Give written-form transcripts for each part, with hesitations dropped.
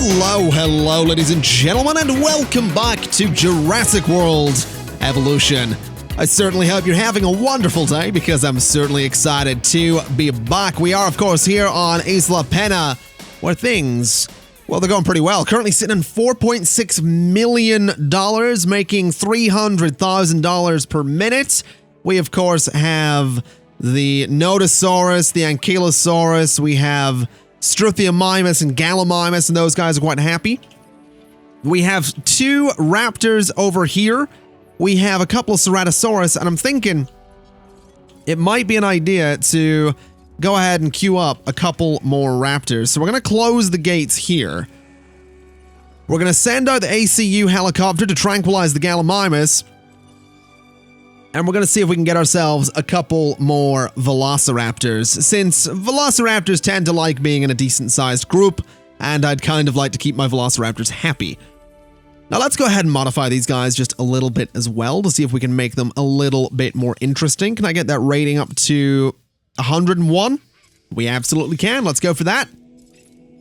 Hello, ladies and gentlemen, and welcome back to Jurassic World Evolution. I certainly hope you're having a wonderful day, because I'm certainly excited to be back. We are, of course, here on Isla Pena, where things, well, they're going pretty well. Currently sitting in $4.6 million, making $300,000 per minute. We, of course, have the Nodosaurus, the Ankylosaurus, we have Struthiomimus and Gallimimus, and those guys are quite happy. We have two raptors over here. We have a couple of Ceratosaurus, and I'm thinking it might be an idea to go ahead and queue up a couple more raptors. So we're going to close the gates here. We're going to send out the ACU helicopter to tranquilize the Gallimimus. And we're going to see if we can get ourselves a couple more Velociraptors, since Velociraptors tend to like being in a decent-sized group, and I'd kind of like to keep my Velociraptors happy. Now let's go ahead and modify these guys just a little bit as well to see if we can make them a little bit more interesting. Can I get that rating up to 101? We absolutely can. Let's go for that.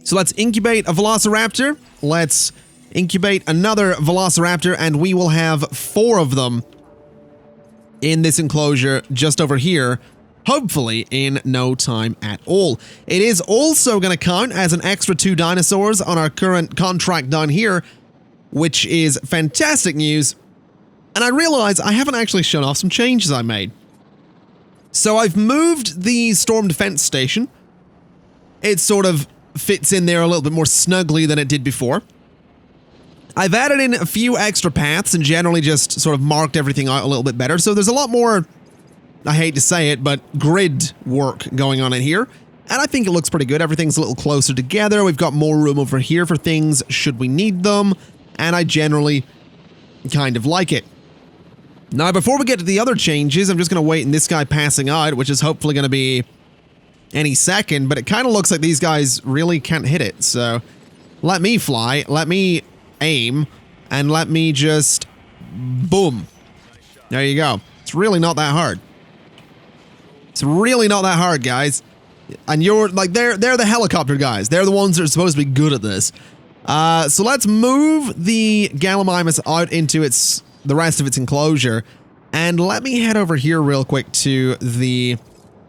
So let's incubate a Velociraptor. Let's incubate another Velociraptor, and we will have 4 of them in this enclosure just over here, hopefully in no time at all. It is also going to count as an extra 2 dinosaurs on our current contract down here, which is fantastic news. And I realize I haven't actually shown off some changes I made. So I've moved the Storm Defense Station. It sort of fits in there a little bit more snugly than it did before. I've added in a few extra paths and generally just sort of marked everything out a little bit better. So there's a lot more, I hate to say it, but grid work going on in here. And I think it looks pretty good. Everything's a little closer together. We've got more room over here for things should we need them. And I generally kind of like it. Now, before we get to the other changes, I'm just going to wait in this guy passing out, which is hopefully going to be any second. But it kind of looks like these guys really can't hit it. So let me fly. Let me aim, and let me just boom. There you go. It's really not that hard. It's really not that hard, guys. And you're like, they're the helicopter guys. They're the ones that are supposed to be good at this. So let's move the Gallimimus out into the rest of its enclosure, and let me head over here real quick to the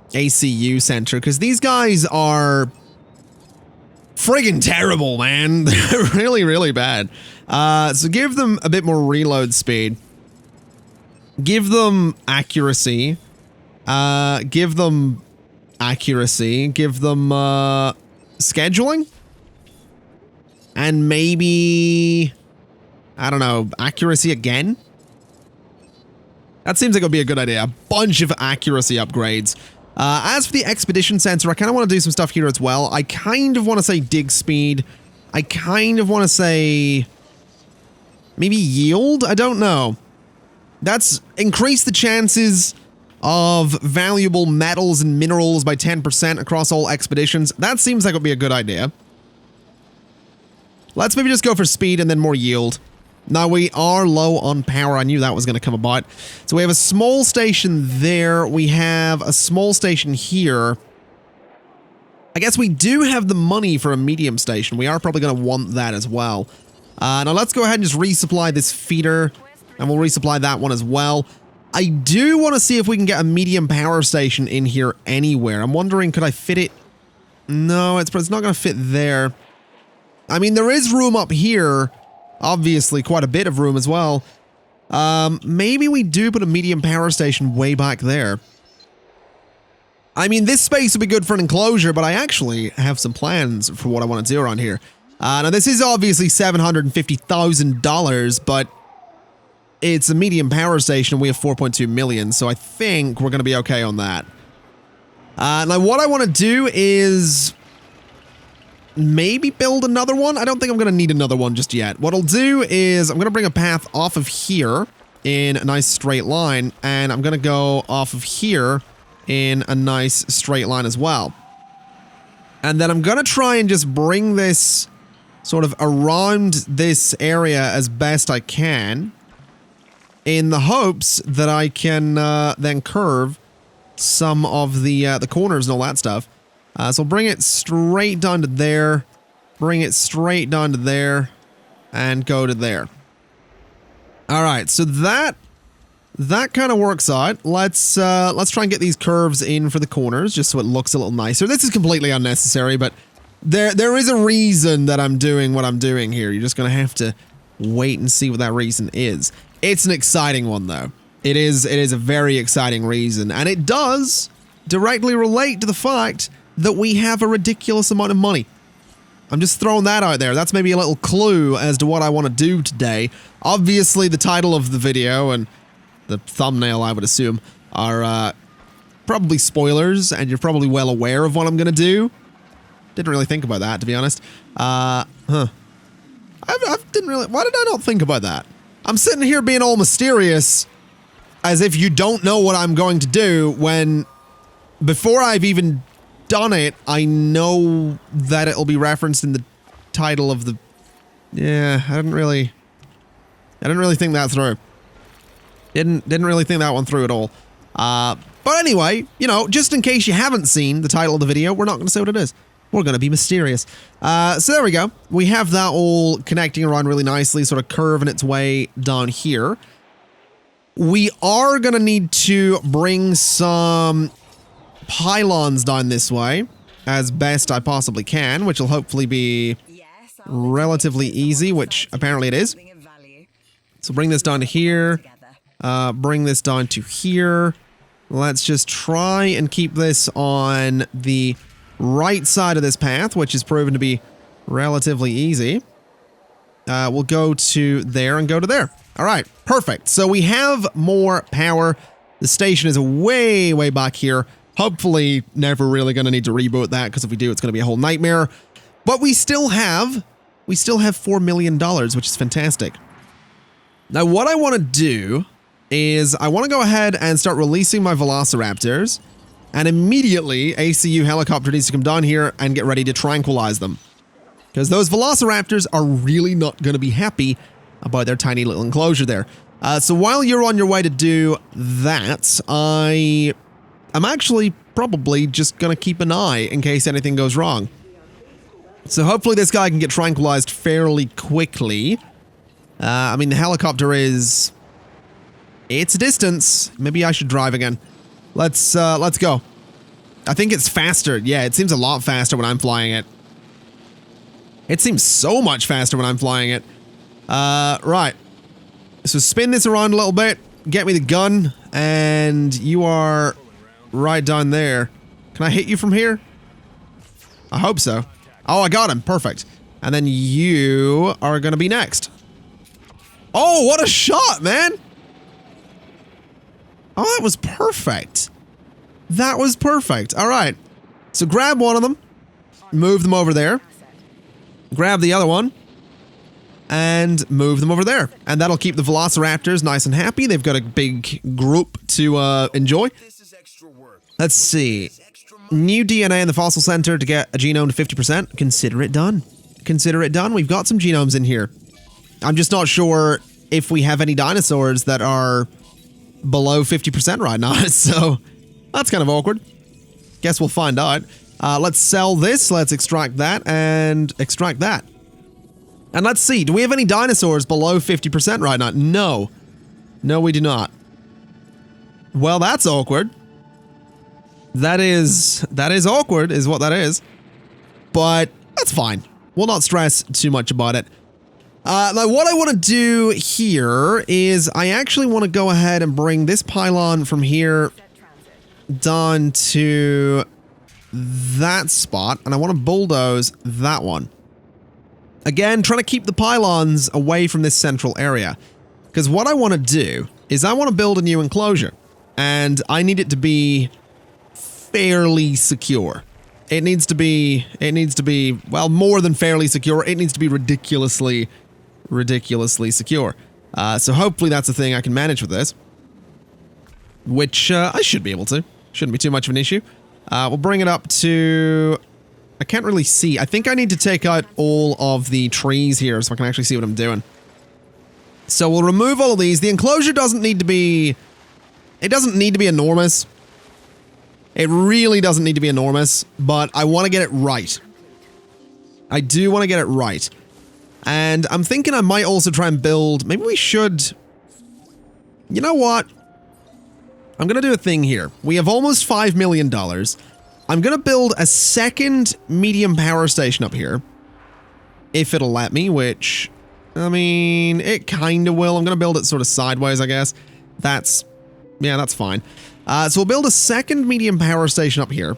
ACU center, because these guys are friggin' terrible, man. They're really, really bad. So give them a bit more reload speed. Give them accuracy. Give them accuracy. Give them scheduling. And maybe, I don't know, accuracy again? That seems like it would be a good idea. A bunch of accuracy upgrades. As for the expedition sensor, I kind of want to do some stuff here as well. I kind of want to say dig speed. I kind of want to say maybe yield? I don't know. That's increase the chances of valuable metals and minerals by 10% across all expeditions. That seems like it would be a good idea. Let's maybe just go for speed and then more yield. Now, we are low on power. I knew that was going to come about. So we have a small station there. We have a small station here. I guess we do have the money for a medium station. We are probably going to want that as well. Now, let's go ahead and just resupply this feeder. And we'll resupply that one as well. I do want to see if we can get a medium power station in here anywhere. I'm wondering, could I fit it? No, it's not going to fit there. I mean, there is room up here. Obviously, quite a bit of room as well. Maybe we do put a medium power station way back there. I mean, this space would be good for an enclosure, but I actually have some plans for what I want to do around here. Now, this is obviously $750,000, but it's a medium power station, and we have 4.2 million, so I think we're going to be okay on that. Now, what I want to do is maybe build another one. I don't think I'm going to need another one just yet. What I'll do is I'm going to bring a path off of here in a nice straight line, and I'm going to go off of here in a nice straight line as well. And then I'm going to try and just bring this sort of around this area as best I can, in the hopes that I can then curve some of the corners and all that stuff. So I'll bring it straight down to there. bring it straight down to there, and go to there. All right, so that kind of works out. Let's try and get these curves in for the corners, just so it looks a little nicer. This is completely unnecessary, but there is a reason that I'm doing what I'm doing here. You're just gonna have to wait and see what that reason is. It's an exciting one, though. It is a very exciting reason, and it does directly relate to the fact that we have a ridiculous amount of money. I'm just throwing that out there. That's maybe a little clue as to what I want to do today. Obviously, the title of the video and the thumbnail, I would assume, are probably spoilers, and you're probably well aware of what I'm going to do. Didn't really think about that, to be honest. I didn't really... Why did I not think about that? I'm sitting here being all mysterious as if you don't know what I'm going to do when, before I've even done it, I know that it'll be referenced in the title of the... Yeah, I didn't really think that through. Didn't really think that one through at all. But anyway, you know, just in case you haven't seen the title of the video, we're not going to say what it is. We're going to be mysterious. So there we go. We have that all connecting around really nicely, sort of curving its way down here. We are going to need to bring some pylons down this way as best I possibly can, which will hopefully be relatively easy, which apparently it is. So bring this down to here, bring this down to here. Let's just try and keep this on the right side of this path, which is proven to be relatively easy. We'll go to there and go to there. All right, perfect. So we have more power. The station is way, way back here. Hopefully never really going to need to reboot that, because if we do, it's going to be a whole nightmare. But we still have $4 million, which is fantastic. Now, what I want to do is I want to go ahead and start releasing my velociraptors, and immediately ACU helicopter needs to come down here and get ready to tranquilize them, because those velociraptors are really not going to be happy about their tiny little enclosure there. So while you're on your way to do that, I'm actually probably just going to keep an eye in case anything goes wrong. So hopefully this guy can get tranquilized fairly quickly. I mean, the helicopter is... It's a distance. Maybe I should drive again. Let's go. I think it's faster. Yeah, it seems a lot faster when I'm flying it. It seems so much faster when I'm flying it. Right. So spin this around a little bit. Get me the gun. And you are right down there. Can I hit you from here? I hope so. Oh, I got him. Perfect. And then you are going to be next. Oh, what a shot, man. Oh, that was perfect. That was perfect. All right. So grab one of them. Move them over there. Grab the other one. And move them over there. And that'll keep the velociraptors nice and happy. They've got a big group to enjoy. Let's see. New DNA in the fossil center to get a genome to 50%. Consider it done. Consider it done. We've got some genomes in here. I'm just not sure if we have any dinosaurs that are below 50% right now, so that's kind of awkward. Guess we'll find out. Let's sell this, let's extract that, and extract that. And let's see, do we have any dinosaurs below 50% right now? No. No, we do not. Well, that's awkward. That is awkward, is what that is. But that's fine. We'll not stress too much about it. Now, what I want to do here is I actually want to go ahead and bring this pylon from here down to that spot, and I want to bulldoze that one. Again, trying to keep the pylons away from this central area, because what I want to do is I want to build a new enclosure, and I need it to be fairly secure. It needs to be, well, more than fairly secure. It needs to be ridiculously secure. So hopefully that's a thing I can manage with this, which I should be able to. Shouldn't be too much of an issue. We'll bring it up to... I can't really see. I think I need to take out all of the trees here so I can actually see what I'm doing. So we'll remove all of these. The enclosure doesn't need to be... It doesn't need to be enormous. It really doesn't need to be enormous, but I want to get it right. I do want to get it right. And I'm thinking I might also try and build... Maybe we should... You know what? I'm going to do a thing here. We have almost $5 million. I'm going to build a second medium power station up here. If it'll let me, which... I mean, it kind of will. I'm going to build it sort of sideways, I guess. That's... Yeah, that's fine. So we'll build a second medium power station up here.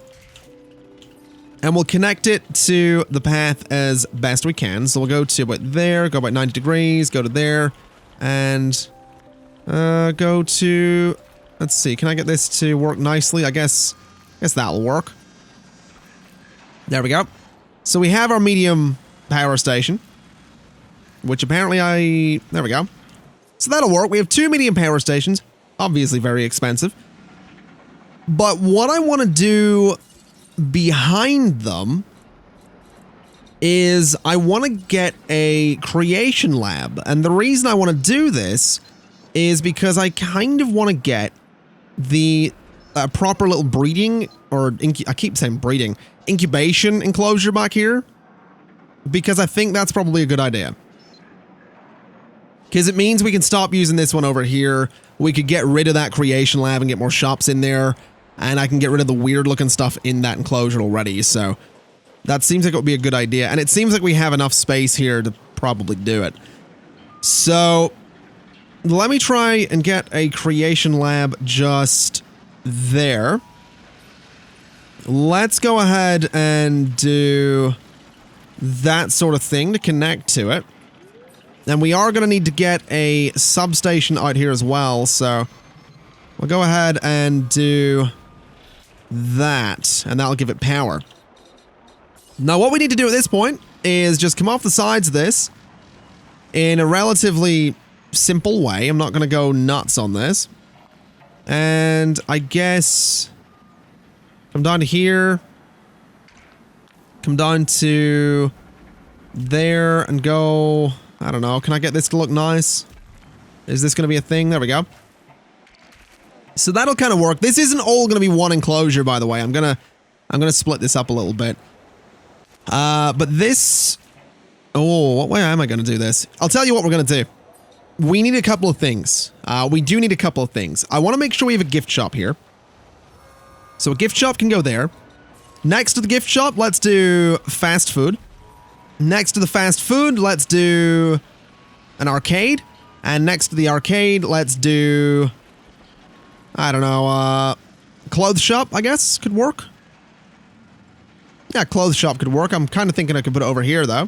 And we'll connect it to the path as best we can. So we'll go to about there, go about 90 degrees, go to there, and go to... Let's see, can I get this to work nicely? I guess that'll work. There we go. So we have our medium power station, which apparently there we go. So that'll work. We have 2 medium power stations, obviously very expensive. But what I want to do behind them is I want to get a creation lab. And the reason I want to do this is because I kind of want to get the proper little breeding, or I keep saying breeding, incubation enclosure back here. Because I think that's probably a good idea. Because it means we can stop using this one over here. We could get rid of that creation lab and get more shops in there. And I can get rid of the weird looking stuff in that enclosure already, so that seems like it would be a good idea. And it seems like we have enough space here to probably do it. So let me try and get a creation lab just there. Let's go ahead and do that sort of thing to connect to it. And we are going to need to get a substation out here as well, so we'll go ahead and do that, and that'll give it power. Now what we need to do at this point is just come off the sides of this in a relatively simple way. I'm not going to go nuts on this. And I guess come down to here, come down to there, and go, I don't know, can I get this to look nice? Is this going to be a thing? There we go. So that'll kind of work. This isn't all going to be one enclosure, by the way. I'm gonna split this up a little bit. But this... Oh, what way am I going to do this? I'll tell you what we're going to do. We need a couple of things. We do need a couple of things. I want to make sure we have a gift shop here. So a gift shop can go there. Next to the gift shop, let's do fast food. Next to the fast food, let's do an arcade. And next to the arcade, let's do... I don't know, clothes shop, I guess, could work. Yeah, clothes shop could work. I'm kind of thinking I could put it over here, though.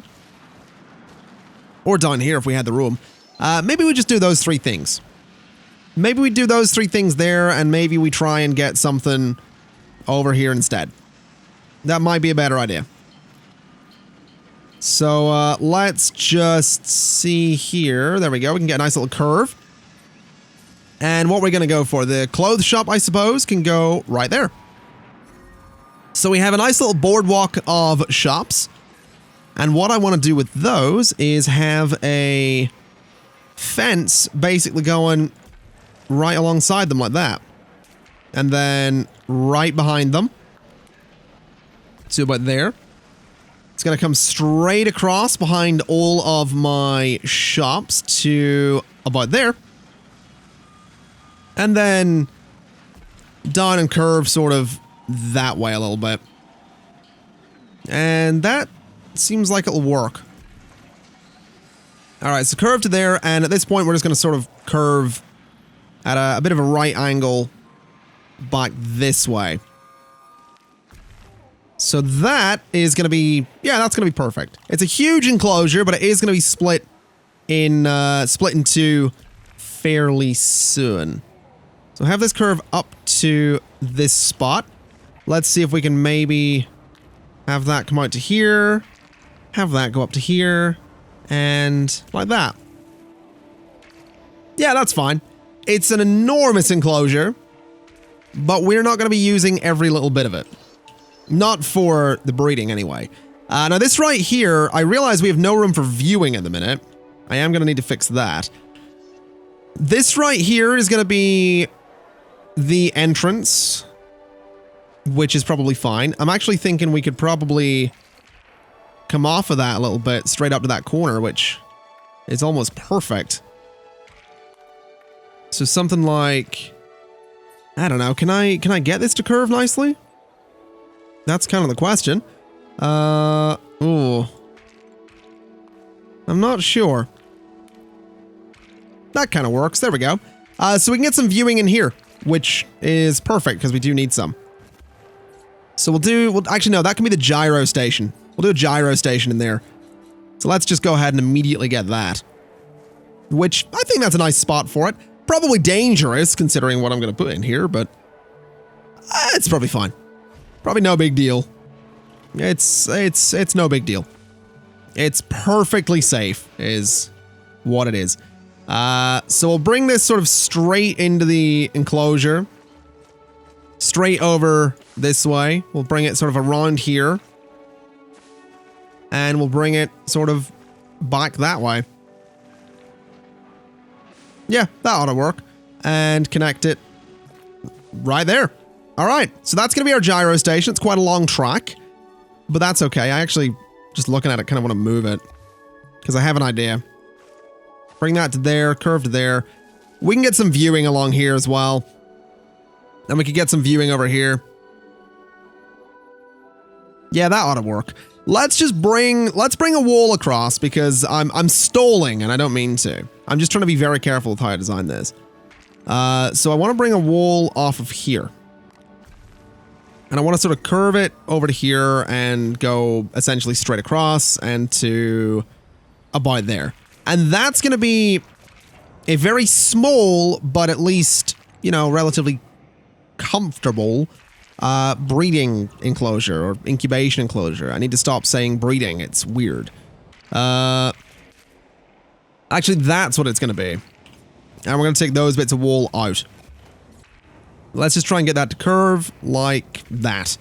Or down here if we had the room. Maybe we just do those 3 things. Maybe we do those 3 things there, and maybe we try and get something over here instead. That might be a better idea. So, let's just see here. There we go. We can get a nice little curve. And what we're going to go for, the clothes shop, I suppose, can go right there. So we have a nice little boardwalk of shops. And what I want to do with those is have a fence basically going right alongside them like that. And then right behind them to about there. It's going to come straight across behind all of my shops to about there. And then down and curve sort of that way a little bit. And that seems like it'll work. Alright, so curve to there, and at this point we're just going to sort of curve at a bit of a right angle back this way. So that is going to be, yeah, that's going to be perfect. It's a huge enclosure, but it is going to be split in two fairly soon. So have this curve up to this spot. Let's see if we can maybe have that come out to here, have that go up to here, and like that. Yeah, that's fine. It's an enormous enclosure, but we're not going to be using every little bit of it. Not for the breeding, anyway. Now this right here, I realize we have no room for viewing at the minute. I am going to need to fix that. This right here is going to be the entrance, which is probably fine. I'm actually thinking we could probably come off of that a little bit, straight up to that corner, which is almost perfect. So something like, I don't know, can I get this to curve nicely? That's kind of the question. Ooh. I'm not sure. That kind of works. There we go. So we can get some viewing in here, which is perfect because we do need some. So actually no, that can be the gyro station. We'll do a gyro station in there. So let's just go ahead and immediately get that. Which, I think that's a nice spot for it. Probably dangerous considering what I'm going to put in here, but it's probably fine. Probably no big deal. It's no big deal. It's perfectly safe is what it is. So we'll bring this sort of straight into the enclosure. Straight over this way. We'll bring it sort of around here. And we'll bring it sort of back that way. Yeah, that ought to work. And connect it right there. All right, so that's going to be our gyro station. It's quite a long track, but that's okay. I actually, just looking at it, kind of want to move it because I have an idea. Bring that to there, curve to there. We can get some viewing along here as well. And we could get some viewing over here. Yeah, that ought to work. Let's bring a wall across because I'm stalling and I don't mean to. I'm just trying to be very careful with how I design this. So I want to bring a wall off of here. And I want to sort of curve it over to here and go essentially straight across and to about there. And that's going to be a very small, but at least, you know, relatively comfortable breeding enclosure or incubation enclosure. I need to stop saying breeding. It's weird. Actually, that's what it's going to be. And we're going to take those bits of wall out. Let's just try and get that to curve like that.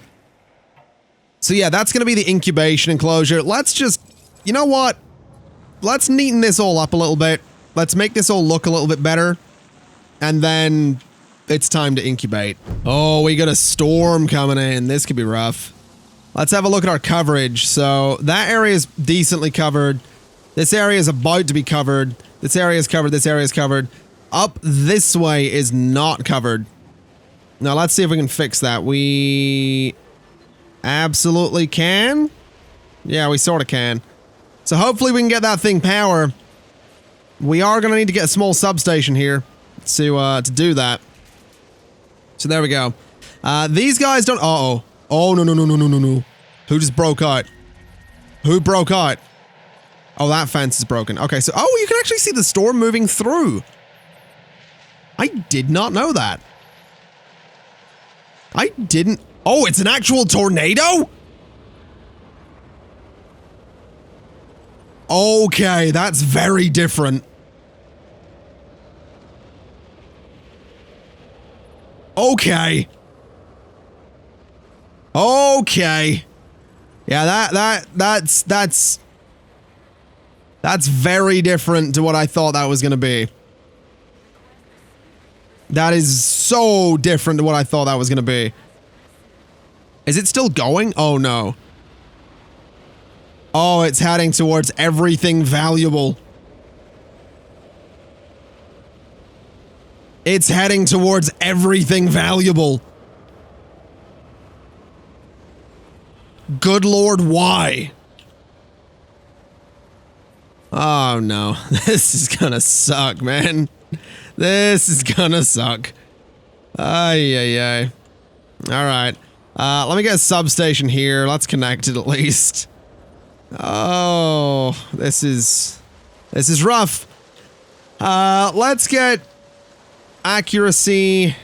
So yeah, that's going to be the incubation enclosure. Let's just, you know what? Let's neaten this all up a little bit. Let's make this all look a little bit better. And then it's time to incubate. Oh, we got a storm coming in. This could be rough. Let's have a look at our coverage. So that area is decently covered. This area is about to be covered. This area is covered. This area is covered. Up this way is not covered. Now, let's see if we can fix that. We absolutely can. Yeah, we sort of can. So hopefully we can get that thing power. We are going to need to get a small substation here to do that. So there we go. These guys don't... Uh-oh. Oh, no, no, no, no, no, no, no. Who just broke out? Who broke out? Oh, that fence is broken. Okay, so... Oh, you can actually see the storm moving through. I did not know that. I didn't... Oh, it's an actual tornado? Okay, that's very different. Okay. Okay. Yeah, that's very different to what I thought that was going to be. That is so different to what I thought that was going to be. Is it still going? Oh, no. Oh, it's heading towards everything valuable. It's heading towards everything valuable. Good Lord, why? Oh, no. This is gonna suck, man. This is gonna suck. Ay, ay, ay. Alright. Let me get a substation here. Let's connect it at least. Oh, this is rough. Let's get accuracy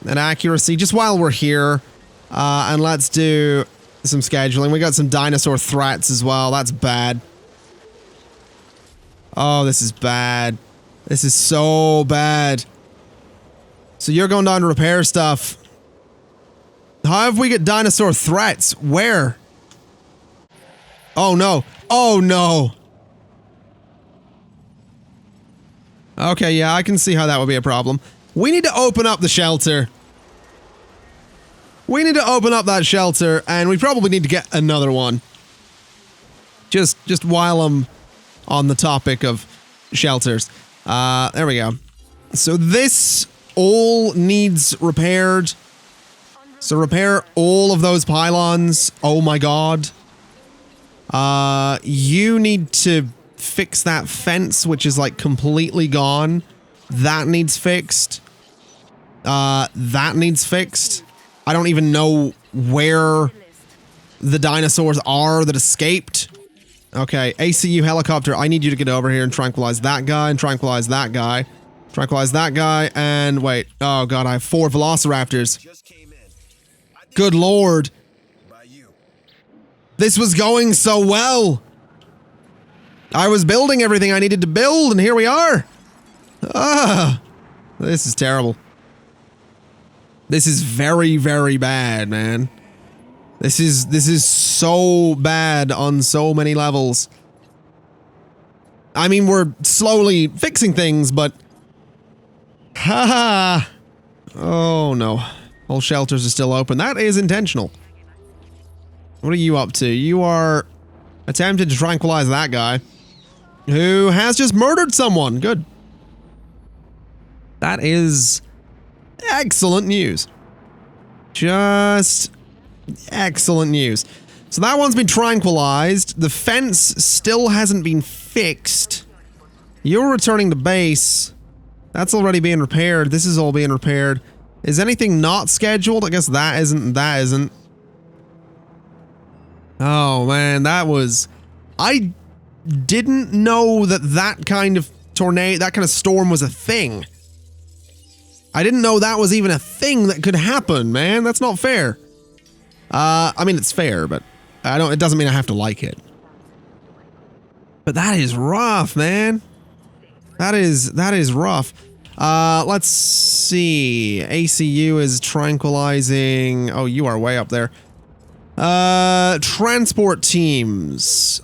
and accuracy just while we're here. And let's do some scheduling. We got some dinosaur threats as well. That's bad. Oh, this is bad. This is so bad. So you're going down to repair stuff. How have we got dinosaur threats? Where? Oh no. Oh no. Okay, yeah, I can see how that would be a problem. We need to open up the shelter. We need to open up that shelter, and we probably need to get another one. Just while I'm on the topic of shelters. There we go. So this all needs repaired. So repair all of those pylons. Oh my god. You need to fix that fence, which is like completely gone. That needs fixed. That needs fixed. I don't even know where the dinosaurs are that escaped. Okay, ACU helicopter, I need you to get over here and tranquilize that guy and tranquilize that guy. Tranquilize that guy and wait. Oh god, I have 4 velociraptors. Good lord. This was going so well. I was building everything I needed to build and here we are. This is terrible. This is very, very bad, man. This is so bad on so many levels. I mean, we're slowly fixing things, but... Haha! Oh, no. All shelters are still open. That is intentional. What are you up to? You are attempting to tranquilize that guy who has just murdered someone. Good. That is excellent news. Just excellent news. So that one's been tranquilized. The fence still hasn't been fixed. You're returning to base. That's already being repaired. This is all being repaired. Is anything not scheduled? I guess that isn't and that isn't. Oh man, that was... I didn't know that that kind of tornado, that kind of storm was a thing. I didn't know that was even a thing that could happen, man. That's not fair. I mean, it's fair, but it doesn't mean I have to like it. But that is rough, man. That is rough. Let's see. ACU is tranquilizing. Oh, you are way up there. Transport teams.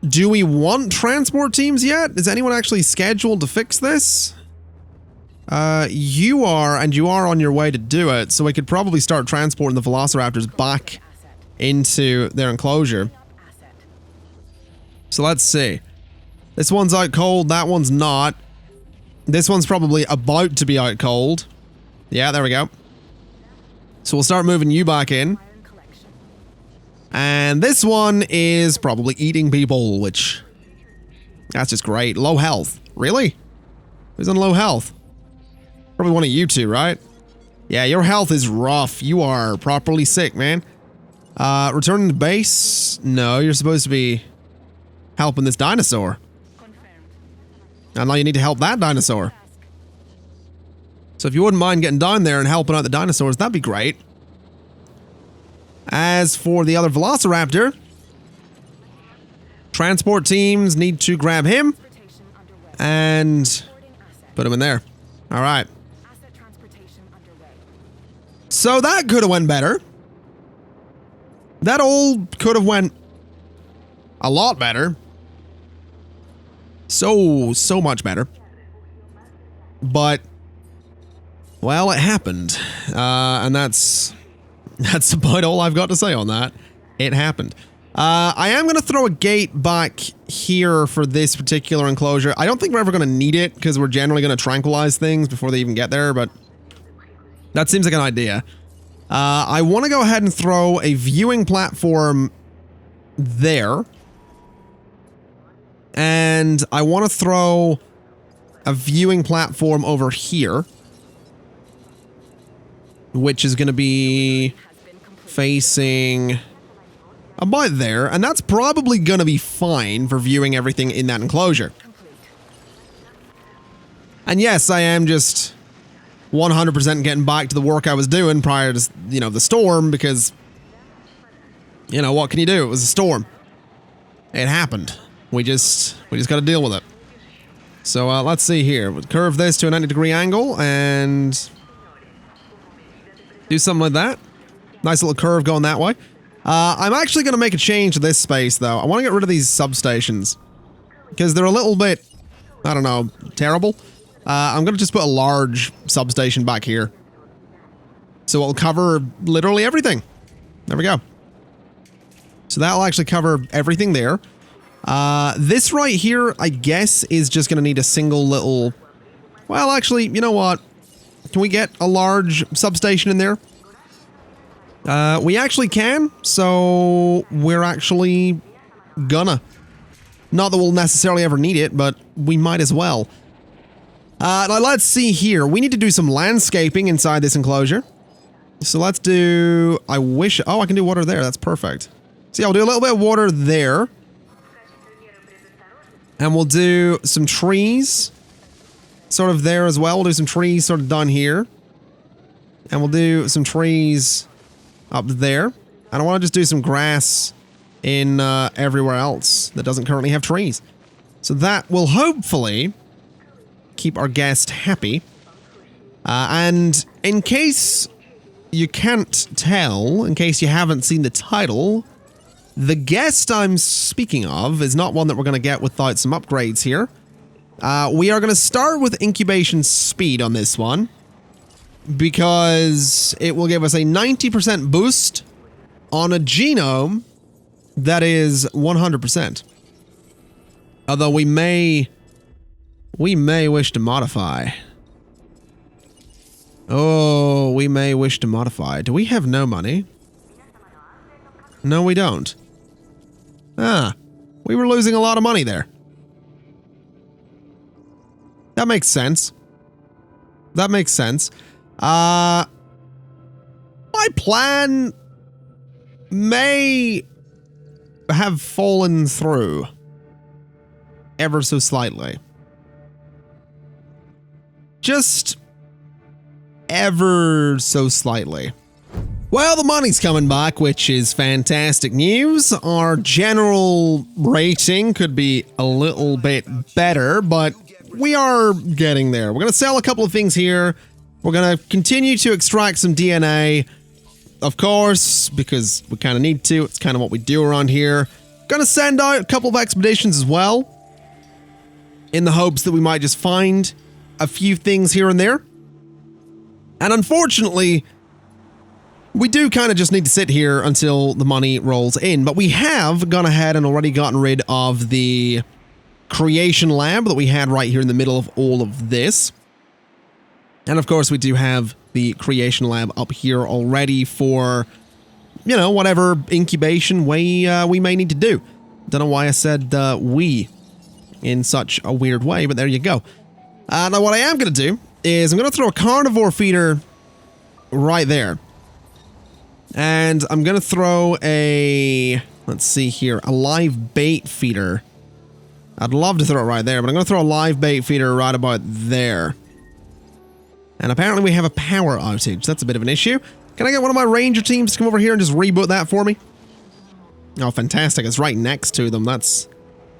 Do we want transport teams yet? Is anyone actually scheduled to fix this? You are, and you are on your way to do it, so we could probably start transporting the velociraptors back into their enclosure. So let's see. This one's out cold, that one's not. This one's probably about to be out cold. Yeah, there we go. So we'll start moving you back in. And this one is probably eating people, which... That's just great. Low health. Really? Who's on low health? Probably one of you two, right? Yeah, your health is rough. You are properly sick, man. Returning to base? No, you're supposed to be helping this dinosaur. And now you need to help that dinosaur. So if you wouldn't mind getting down there and helping out the dinosaurs, that'd be great. As for the other velociraptor, transport teams need to grab him and put him in there. All right. So that could have went better. That all could have went a lot better. So much better. But, well, it happened. And that's about all I've got to say on that. It happened. I am going to throw a gate back here for this particular enclosure. I don't think we're ever going to need it because we're generally going to tranquilize things before they even get there, but that seems like an idea. I want to go ahead and throw a viewing platform there. And I want to throw a viewing platform over here, which is going to be facing about there, and that's probably going to be fine for viewing everything in that enclosure. And yes, I am just 100% getting back to the work I was doing prior to, you know, the storm, because, you know, what can you do? It was a storm. It happened. We just got to deal with it. So let's see here. We'll curve this to a 90-degree angle and do something like that. Nice little curve going that way. I'm actually going to make a change to this space, though. I want to get rid of these substations because they're a little bit, I don't know, terrible. I'm going to just put a large substation back here. So it'll cover literally everything. There we go. So that'll actually cover everything there. This right here, I guess, is just going to need a single little... Well, actually, you know what? Can we get a large substation in there? We actually can, so we're actually gonna. Not that we'll necessarily ever need it, but we might as well. Now let's see here. We need to do some landscaping inside this enclosure. So let's do... I wish... Oh, I can do water there. That's perfect. So yeah, we'll do a little bit of water there. And we'll do some trees sort of there as well. We'll do some trees sort of done here. And we'll do some trees up there. And I want to just do some grass in everywhere else that doesn't currently have trees. So that will hopefully keep our guest happy. And in case you can't tell, in case you haven't seen the title, the guest I'm speaking of is not one that we're going to get without some upgrades here. We are going to start with incubation speed on this one, because it will give us a 90% boost on a genome that is 100%. Although we may wish to modify. Oh, we may wish to modify. Do we have no money? No, we don't. Ah, we were losing a lot of money there. That makes sense. That makes sense. My plan may have fallen through ever so slightly. Just ever so slightly. Well, the money's coming back, which is fantastic news. Our general rating could be a little bit better, but we are getting there. We're going to sell a couple of things here. We're going to continue to extract some DNA, of course, because we kind of need to. It's kind of what we do around here. Going to send out a couple of expeditions as well, in the hopes that we might just find a few things here and there. And unfortunately, we do kind of just need to sit here until the money rolls in. But we have gone ahead and already gotten rid of the creation lab that we had right here in the middle of all of this. And of course, we do have the creation lab up here already for, you know, whatever incubation we may need to do. Don't know why I said we in such a weird way, but there you go. Now what I am going to do is I'm going to throw a carnivore feeder right there. And I'm going to throw a, let's see here, a live bait feeder. I'd love to throw it right there, but I'm going to throw a live bait feeder right about there. And apparently we have a power outage. That's a bit of an issue. Can I get one of my ranger teams to come over here and just reboot that for me? Oh, fantastic. It's right next to them. That's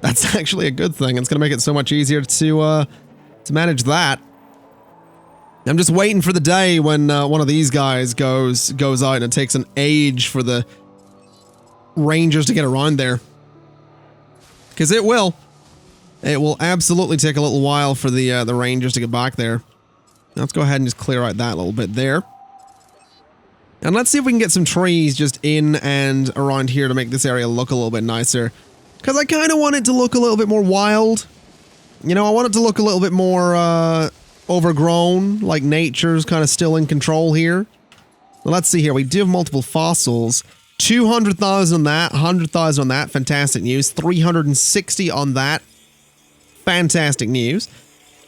actually a good thing. It's going to make it so much easier to manage that. I'm just waiting for the day when one of these guys goes out and it takes an age for the rangers to get around there. Because it will. It will absolutely take a little while for the rangers to get back there. Let's go ahead and just clear out that little bit there. And let's see if we can get some trees just in and around here to make this area look a little bit nicer. Because I kind of want it to look a little bit more wild. You know, I want it to look a little bit more overgrown, like nature's kind of still in control here. Well, let's see here. We do have multiple fossils. 200,000 on that, 100,000 on that. Fantastic news. 360 on that. Fantastic news.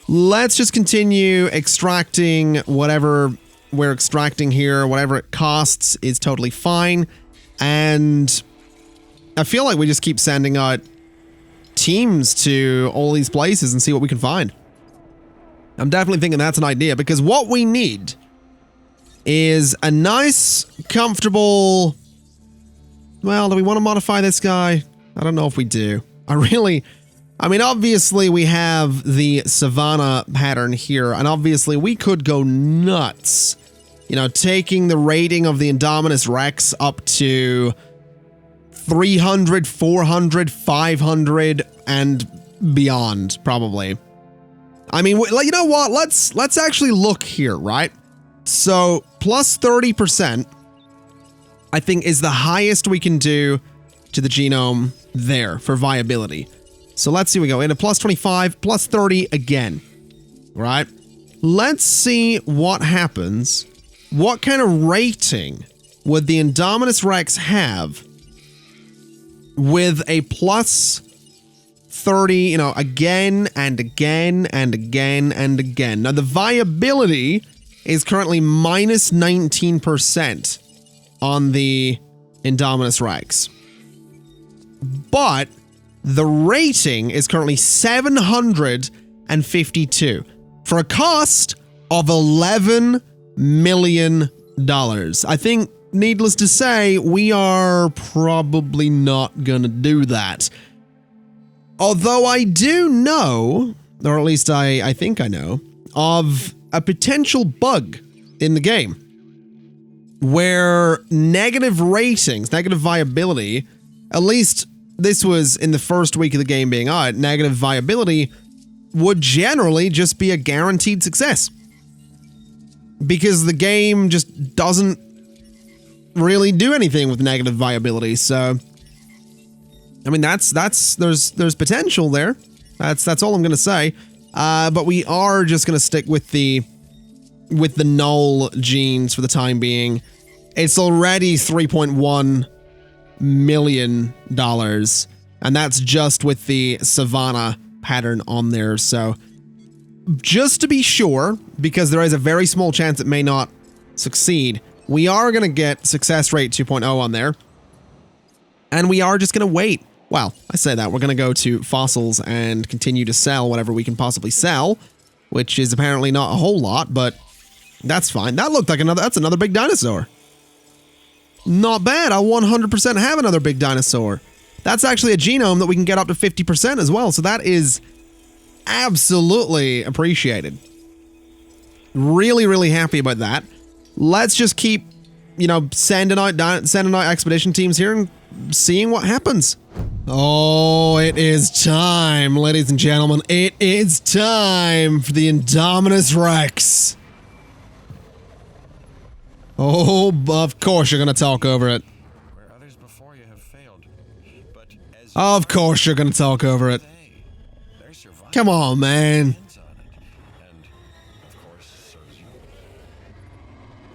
Let's just continue extracting whatever we're extracting here. Whatever it costs is totally fine. And I feel like we just keep sending out teams to all these places and see what we can find. I'm definitely thinking that's an idea, because what we need is a nice, comfortable... Well, do we want to modify this guy? I don't know if we do. I mean, obviously we have the savanna pattern here, and obviously we could go nuts. You know, taking the rating of the Indominus Rex up to 300, 400, 500, and beyond, probably. I mean, you know what? Let's actually look here, right? So, plus 30%, I think, is the highest we can do to the genome there for viability. So let's see, we go into plus 25, plus 30 again. Right? Let's see what happens. What kind of rating would the Indominus Rex have with a plus 30, you know, again and again and again and again? Now, the viability is currently minus 19% on the Indominus Rex. But the rating is currently 752 for a cost of $11 million. I think, needless to say, we are probably not gonna do that. Although I do know, or at least I think I know, of a potential bug in the game where negative ratings, negative viability, at least this was in the first week of the game being out, negative viability would generally just be a guaranteed success. Because the game just doesn't really do anything with negative viability, so I mean there's potential there. That's all I'm gonna say. But we are just gonna stick with the null genes for the time being. It's already $3.1 million, and that's just with the Savannah pattern on there. So just to be sure, because there is a very small chance it may not succeed, we are going to get success rate 2.0 on there, and we are just going to wait. Well, I say that. We're going to go to fossils and continue to sell whatever we can possibly sell, which is apparently not a whole lot, but that's fine. That looked like that's another big dinosaur. Not bad. I'll 100% have another big dinosaur. That's actually a genome that we can get up to 50% as well, so that is absolutely appreciated. Really, really happy about that. Let's just keep, you know, sending out expedition teams here and seeing what happens. Oh, it is time, ladies and gentlemen. It is time for the Indominus Rex. Oh, of course you're going to talk over it. Where others before you have failed. But as of course you're going to talk over it. Come on, man.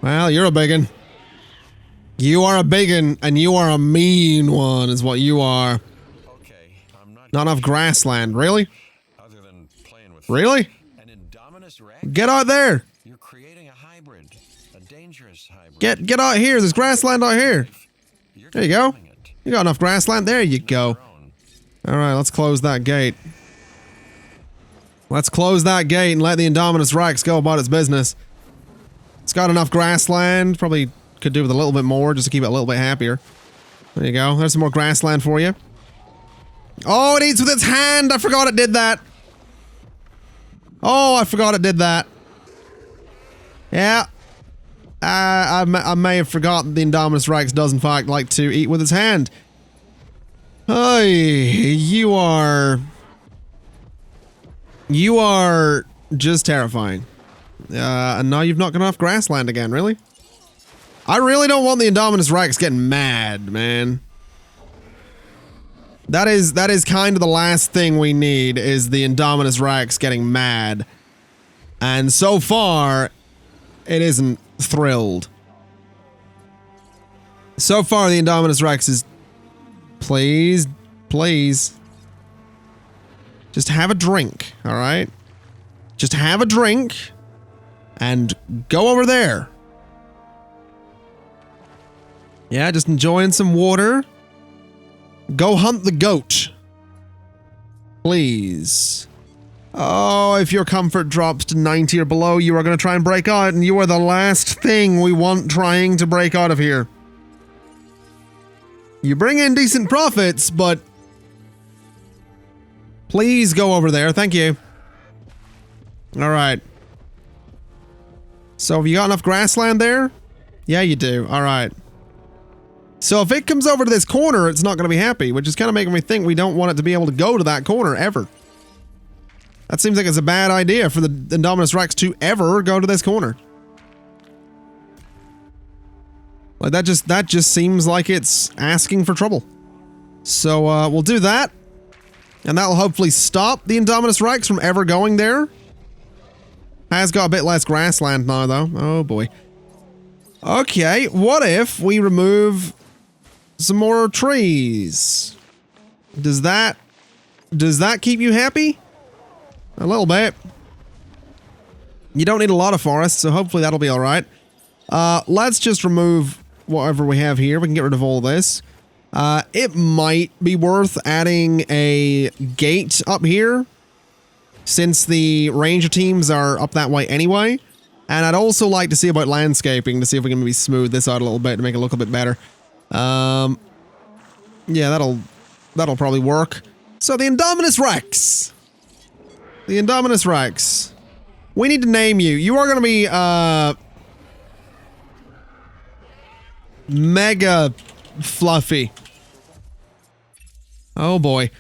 Well, you're a biggin. You are a biggin, and you are a mean one, is what you are. Okay, I'm not enough grassland, really? Other than playing with really? An Indominus Rex? Get out there. You're creating a hybrid, a dangerous hybrid. Get out here. There's grassland out here. There you go. You got enough grassland. There you go. All right, let's close that gate. Let's close that gate and let the Indominus Rex go about its business. It's got enough grassland. Probably could do with a little bit more just to keep it a little bit happier. There you go. There's some more grassland for you. Oh, it eats with its hand. I forgot it did that. Oh, I forgot it did that. Yeah. I may have forgotten the Indominus Rex does in fact like to eat with its hand. Hey, you are just terrifying. And now you've not got enough grassland again, really? I really don't want the Indominus Rex getting mad, man. That is kind of the last thing we need, is the Indominus Rex getting mad. And so far, it isn't thrilled. So far, the Indominus Rex is... Please, please. Just have a drink, alright? Just have a drink and go over there. Yeah, just enjoying some water. Go hunt the goat. Please. Oh, if your comfort drops to 90 or below, you are going to try and break out, and you are the last thing we want trying to break out of here. You bring in decent profits, but please go over there. Thank you. All right. So have you got enough grassland there? Yeah, you do. All right. So if it comes over to this corner, it's not going to be happy, which is kind of making me think we don't want it to be able to go to that corner ever. That seems like it's a bad idea for the Indominus Rex to ever go to this corner. Like that just seems like it's asking for trouble. So we'll do that. And that'll hopefully stop the Indominus Rex from ever going there. Has got a bit less grassland now, though. Oh, boy. Okay, what if we remove some more trees? Does that keep you happy? A little bit. You don't need a lot of forest, so hopefully that'll be all right. Let's just remove whatever we have here. We can get rid of all this. It might be worth adding a gate up here, since the ranger teams are up that way anyway. And I'd also like to see about landscaping to see if we can maybe smooth this out a little bit to make it look a bit better. Yeah, that'll probably work. So the Indominus Rex. The Indominus Rex. We need to name you. You are going to be, mega fluffy. Oh boy.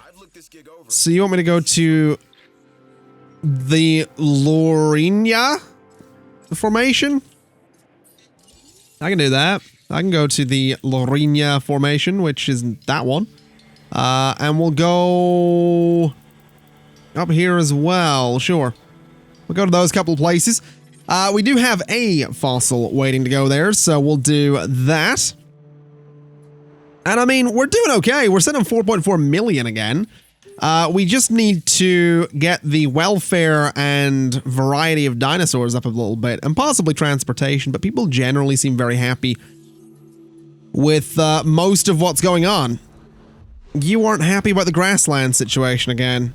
So you want me to go to the Lorinia formation? I can do that. I can go to the Lorinia formation, which is that one. And we'll go up here as well. Sure. We'll go to those couple of places. We do have a fossil waiting to go there, so we'll do that. And I mean, we're doing okay. We're sitting on 4.4 million again. We just need to get the welfare and variety of dinosaurs up a little bit, and possibly transportation, but people generally seem very happy with most of what's going on. You aren't happy about the grassland situation again.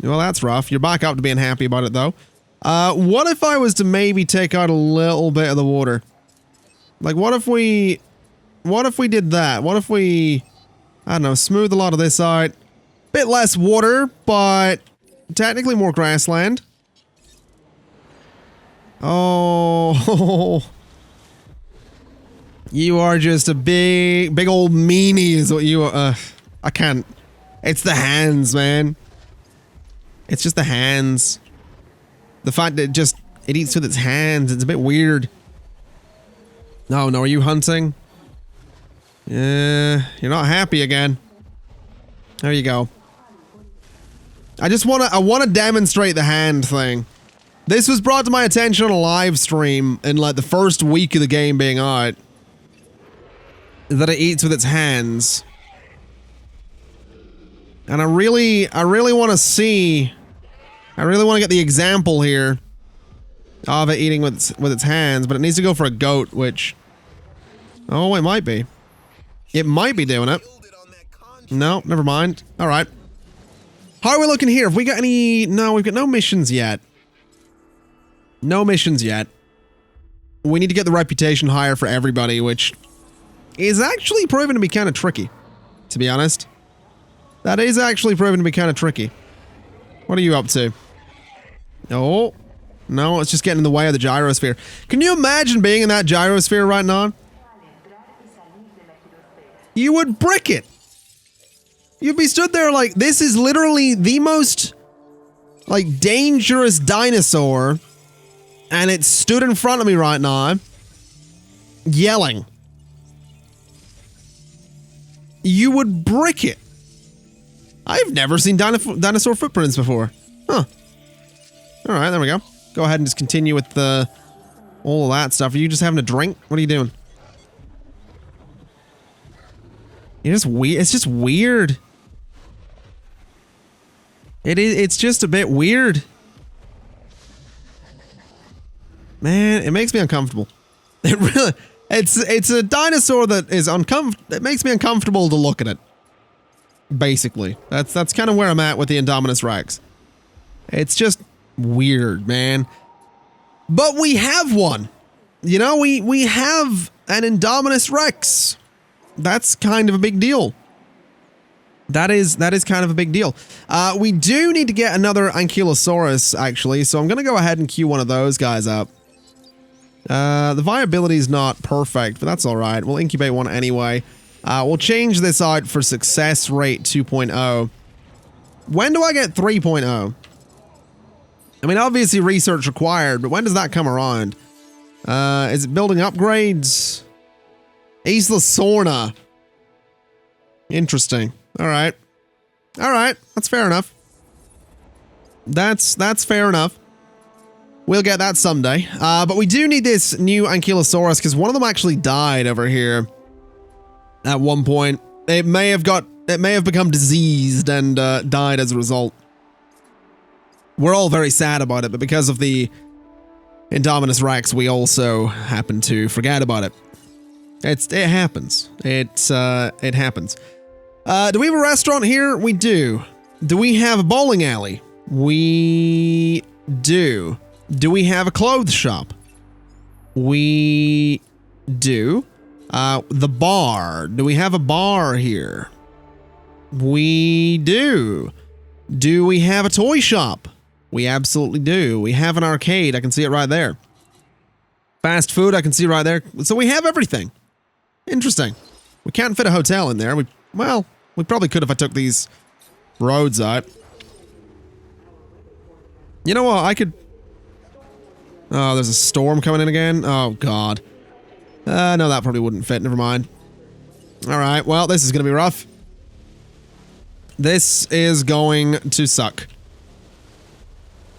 Well, that's rough. You're back up to being happy about it, though. What if I was to maybe take out a little bit of the water? Like, what if we did that? What if we, I don't know, smooth a lot of this out? Bit less water, but technically more grassland. Oh, you are just a big old meanie is what you are. I can't. It's the hands, man. It's just the hands. The fact that it eats with its hands, it's a bit weird. No, are you hunting? Yeah, you're not happy again. There you go. I want to demonstrate the hand thing. This was brought to my attention on a live stream in like the first week of the game being out. That it eats with its hands. And I really want to see, I really want to get the example here of it eating with its hands, but it needs to go for a goat, which, oh, it might be. It might be doing it. No, never mind. All right. How are we looking here? Have we got any? No, we've got no missions yet. No missions yet. We need to get the reputation higher for everybody, which is actually proven to be kind of tricky, to be honest. That is actually proven to be kind of tricky. What are you up to? Oh, no, it's just getting in the way of the gyrosphere. Can you imagine being in that gyrosphere right now? You would brick it. You'd be stood there like, this is literally the most, like, dangerous dinosaur, and it stood in front of me right now, yelling. You would brick it. I've never seen dinosaur footprints before. Huh. Alright, there we go. Go ahead and just continue with all of that stuff. Are you just having a drink? What are you doing? It's just weird. It's just a bit weird. Man, it makes me uncomfortable. It really, it's a dinosaur that is it makes me uncomfortable to look at it. Basically. That's kind of where I'm at with the Indominus Rex. It's just weird, man. But we have one. You know, we have an Indominus Rex. That's kind of a big deal. That is kind of a big deal. We do need to get another Ankylosaurus, actually, so I'm going to go ahead and queue one of those guys up. The viability is not perfect, but that's all right. We'll incubate one anyway. We'll change this out for success rate 2.0. When do I get 3.0? I mean, obviously research required, but when does that come around? Is it building upgrades? Isla Sorna. Interesting. All right. All right. That's fair enough. That's fair enough. We'll get that someday. But we do need this new Ankylosaurus because one of them actually died over here at one point. It may have become diseased and died as a result. We're all very sad about it, but because of the Indominus Rex, we also happen to forget about it. It happens. It happens. Do we have a restaurant here? We do. Do we have a bowling alley? We do. Do we have a clothes shop? We do. The bar. Do we have a bar here? We do. Do we have a toy shop? We absolutely do. We have an arcade. I can see it right there. Fast food, I can see right there. So we have everything. Interesting. We can't fit a hotel in there. Well, we probably could if I took these roads out. You know what? I could... Oh, there's a storm coming in again. Oh, God. No, that probably wouldn't fit. Never mind. All right. Well, this is going to be rough. This is going to suck.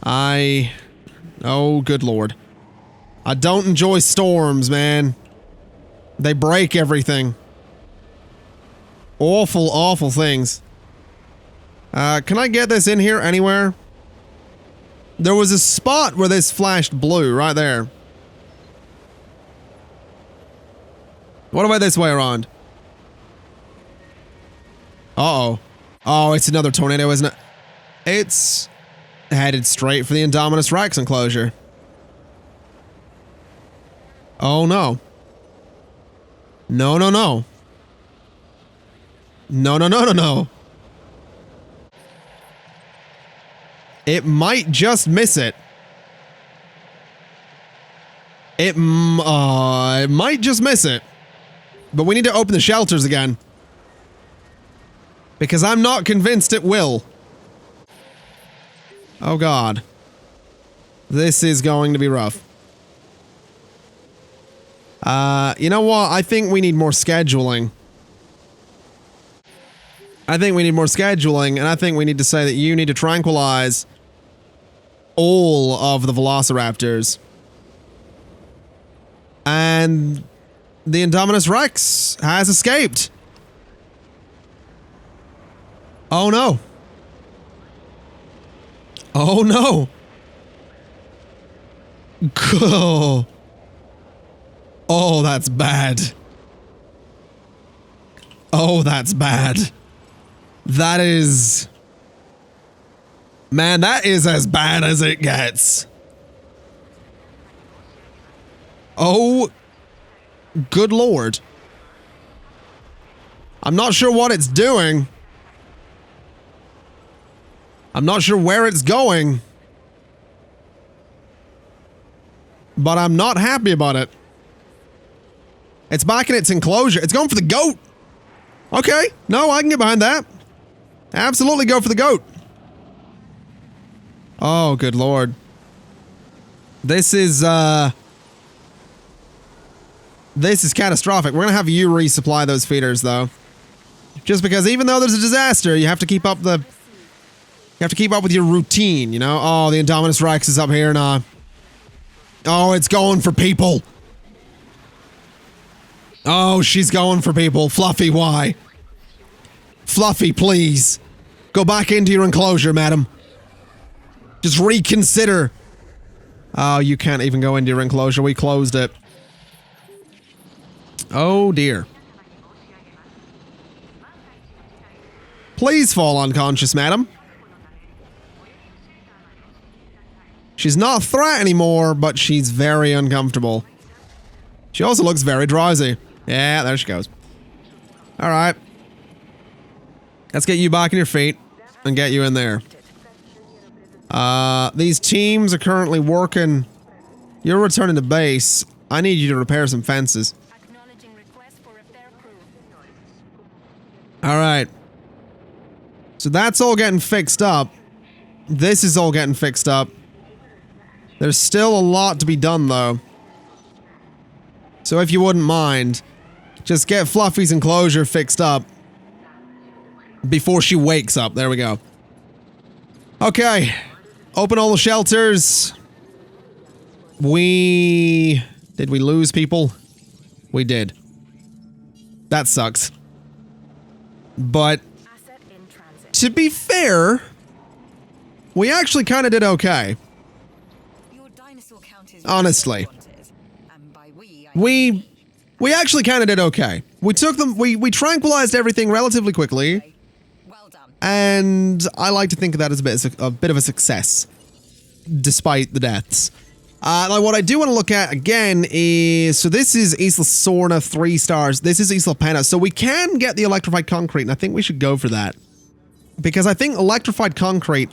Oh, good Lord. I don't enjoy storms, man. They break everything. Awful, awful things. Can I get this in here anywhere? There was a spot where this flashed blue, right there. What about this way around? Uh-oh. Oh, it's another tornado, isn't it? It's headed straight for the Indominus Rex enclosure. Oh, no. No, no, no. No, no, no, no, no. It might just miss it. It might just miss it. But we need to open the shelters again. Because I'm not convinced it will. Oh, God. This is going to be rough. You know what? I think we need more scheduling. I think we need more scheduling, and I think we need to say that you need to tranquilize all of the Velociraptors. And the Indominus Rex has escaped. Oh, no. Oh, no. Oh. Oh, that's bad. Oh, that's bad. That is... Man, that is as bad as it gets. Oh, good Lord. I'm not sure what it's doing. I'm not sure where it's going. But I'm not happy about it. It's back in its enclosure. It's going for the goat. Okay. No, I can get behind that. Absolutely go for the goat. Oh, good Lord. This is catastrophic. We're gonna have you resupply those feeders, though. Just because even though there's a disaster, you have to keep up with your routine, you know? Oh, the Indominus Rex is up here now. Oh, it's going for people. Oh, she's going for people. Fluffy, why? Fluffy, please. Go back into your enclosure, madam. Just reconsider. Oh, you can't even go into your enclosure. We closed it. Oh, dear. Please fall unconscious, madam. She's not a threat anymore, but she's very uncomfortable. She also looks very drowsy. Yeah, there she goes. All right. Let's get you back on your feet and get you in there. These teams are currently working. You're returning to base. I need you to repair some fences. All right. So that's all getting fixed up. This is all getting fixed up. There's still a lot to be done, though. So if you wouldn't mind, just get Fluffy's enclosure fixed up. Before she wakes up. There we go. Okay. Open all the shelters. Did we lose people? We did. That sucks. But to be fair, we actually kind of did okay. Honestly. We actually kind of did okay. We took them, we tranquilized everything relatively quickly. And I like to think of that as a bit of a success. Despite the deaths. Like what I do want to look at again is, so this is Isla Sorna, 3 stars. This is Isla Pena. So we can get the electrified concrete, and I think we should go for that. Because I think electrified concrete,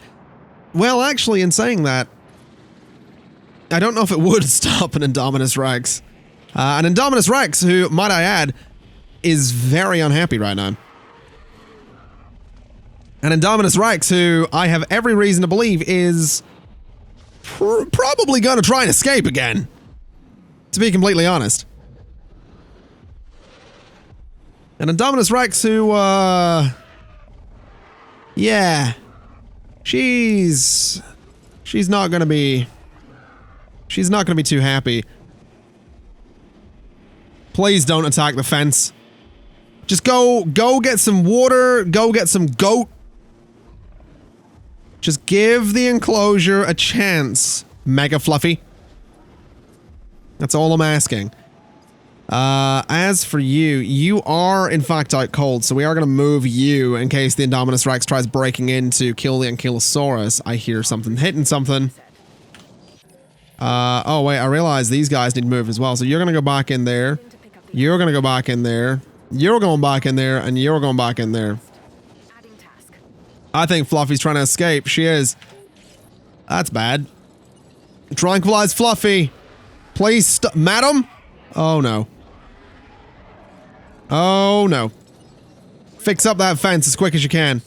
well, actually, in saying that, I don't know if it would stop an Indominus Rex. An Indominus Rex, who, might I add, is very unhappy right now. An Indominus Rex, who I have every reason to believe is probably going to try and escape again. To be completely honest. An Indominus Rex who, yeah. She's not going to be... She's not going to be too happy. Please don't attack the fence. Just go get some water, go get some goat. Just give the enclosure a chance, Mega Fluffy. That's all I'm asking. As for you, you are in fact out cold, so we are going to move you in case the Indominus Rex tries breaking in to kill the Ankylosaurus. I hear something hitting something. Oh wait, I realize these guys need to move as well, so you're going to go back in there. You're going to go back in there. You're going back in there, and you're going back in there. I think Fluffy's trying to escape. She is. That's bad. Tranquilize Fluffy. Please stop. Madam? Oh, no. Oh, no. Fix up that fence as quick as you can.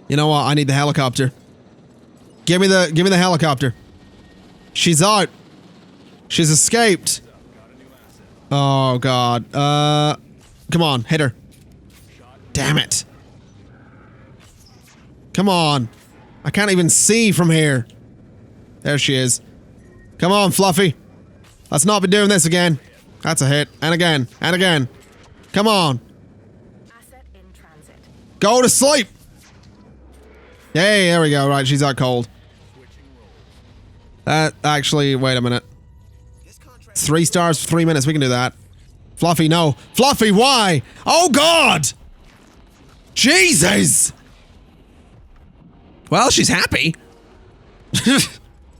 You know what? I need the helicopter. Give me the helicopter. She's out. She's escaped. Oh, God. Come on. Hit her. Damn it. Come on. I can't even see from here. There she is. Come on, Fluffy. Let's not be doing this again. That's a hit. And again. And again. Come on. Go to sleep. Hey, there we go. Right, she's out cold. That actually, wait a minute. 3 stars for 3 minutes. We can do that. Fluffy, no. Fluffy, why? Oh, God. Jesus! Well, she's happy.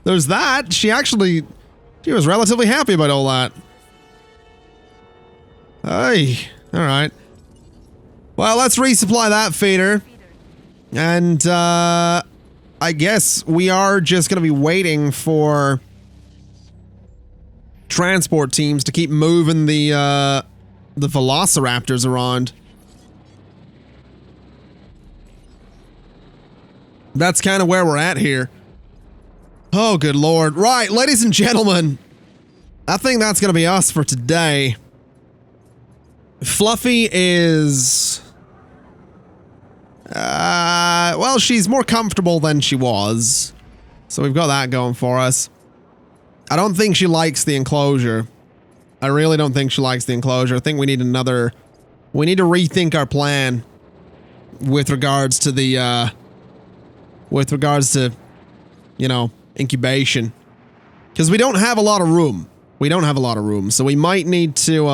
There's that. She was relatively happy about all that. Hey, alright. Well, let's resupply that feeder. And, I guess we are just gonna be waiting for transport teams to keep moving the velociraptors around. That's kind of where we're at here. Oh, good lord. Right, ladies and gentlemen. I think that's going to be us for today. Fluffy is... well, she's more comfortable than she was. So we've got that going for us. I don't think she likes the enclosure. I really don't think she likes the enclosure. I think we need another... We need to rethink our plan with regards to the, with regards to, you know, incubation. Because we don't have a lot of room. We don't have a lot of room. So we might need to,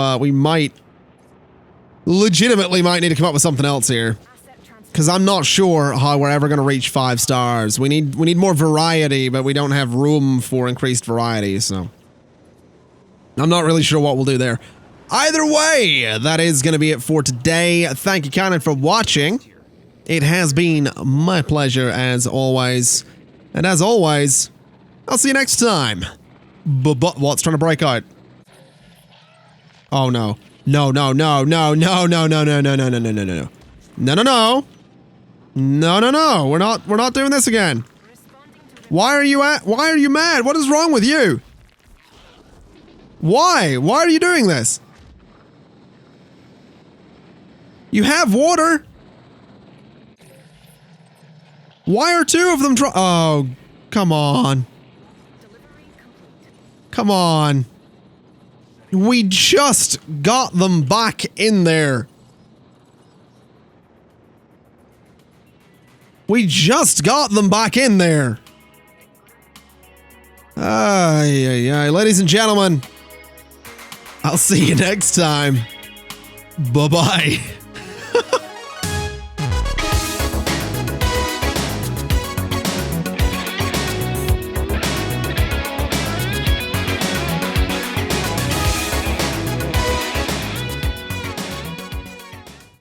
legitimately might need to come up with something else here. Because I'm not sure how we're ever going to reach 5 stars. We need more variety, but we don't have room for increased variety, so. I'm not really sure what we'll do there. Either way, that is going to be it for today. Thank you kindly for watching. It has been my pleasure as always. And as always, I'll see you next time. But what's trying to break out? Oh no. No, no, no, no, no, no, no, no, no, no, no, no, no, no, no. No, no, no. No, no, no. We're not doing this again. Why are you mad? What is wrong with you? Why? Why are you doing this? You have water? Why are two of them oh, come on. Come on. We just got them back in there. We just got them back in there. Ladies and gentlemen, I'll see you next time. Bye-bye.